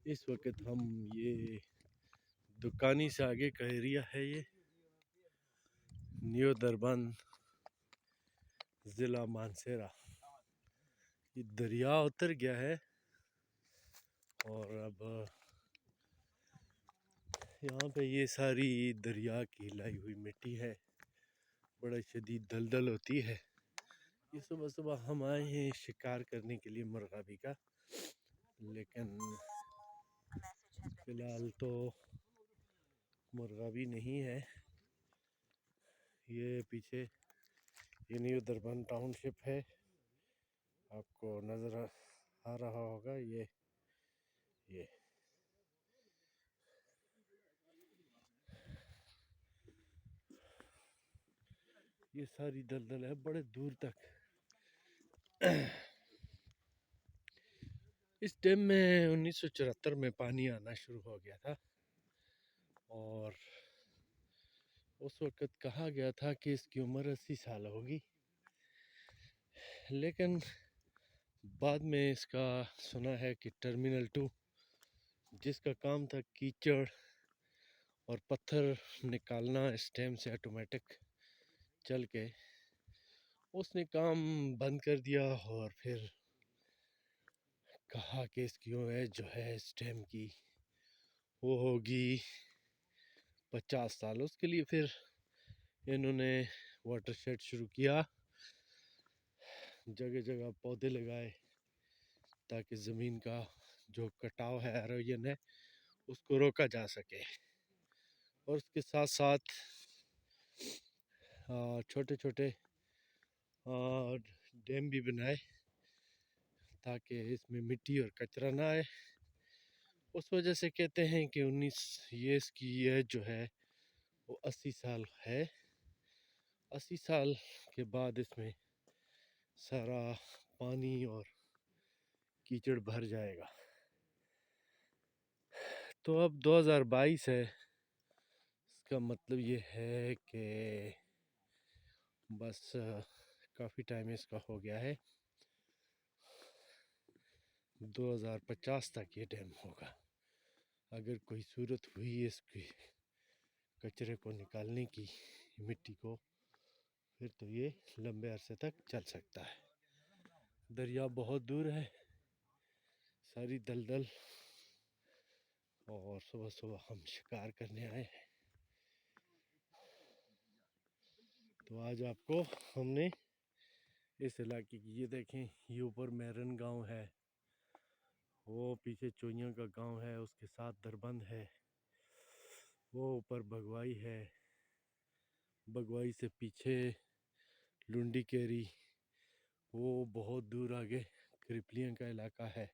اس وقت ہم یہ دکانی سے آگے کا ایریا ہے، یہ نیو دربند ضلع مانسہرہ. یہ دریا اتر گیا ہے اور اب یہاں پہ یہ ساری دریا کی لائی ہوئی مٹی ہے، بڑا شدید دلدل ہوتی ہے. یہ صبح صبح ہم آئے ہیں شکار کرنے کے لیے مرغابی کا، لیکن فی الحال تو مرغابی نہیں ہے. یہ پیچھے یہ نیو دربند ٹاؤن شپ ہے، آپ کو نظر آ رہا ہوگا. یہ ساری دلدل ہے بڑے دور تک. اس ڈیم میں 1974 میں پانی آنا شروع ہو گیا تھا، اور اس وقت کہا گیا تھا کہ اس کی عمر 80 سال ہوگی، لیکن بعد میں اس کا سنا ہے کہ ٹرمینل 2 جس کا کام تھا کیچڑ اور پتھر نکالنا اس ڈیم سے آٹومیٹک چل کے، اس نے کام بند کر دیا. اور پھر کہا کہ اس کی عمر جو ہے اس ڈیم کی وہ ہوگی 50 سال. اس کے لیے پھر انہوں نے واٹر شیڈ شروع کیا، جگہ جگہ پودے لگائے تاکہ زمین کا جو کٹاؤ ہے، ایروجن ہے، اس کو روکا جا سکے. اور اس کے ساتھ ساتھ چھوٹے چھوٹے ڈیم بھی بنائے تاکہ اس میں مٹی اور کچرا نہ آئے. اس وجہ سے کہتے ہیں کہ یہ اس کی ایج جو ہے وہ 80 سال ہے. 80 سال کے بعد اس میں سارا پانی اور کیچڑ بھر جائے گا. تو اب 2022 ہے، اس کا مطلب یہ ہے کہ بس کافی ٹائم اس کا ہو گیا ہے. 2050 تک یہ ڈیم ہوگا. اگر کوئی صورت ہوئی اس کی کچرے کو نکالنے کی، مٹی کو، پھر تو یہ لمبے عرصے تک چل سکتا ہے. دریا بہت دور ہے، ساری دلدل، اور صبح صبح ہم شکار کرنے آئے ہیں. تو آج آپ کو ہم نے اس علاقے کی، یہ دیکھیں، یہ اوپر میرن گاؤں ہے، وہ پیچھے چوئیاں کا گاؤں ہے، اس کے ساتھ دربند ہے، وہ اوپر بگوائی ہے، بگوائی سے پیچھے لنڈی کیری، وہ بہت دور آگے کرپلیاں کا علاقہ ہے.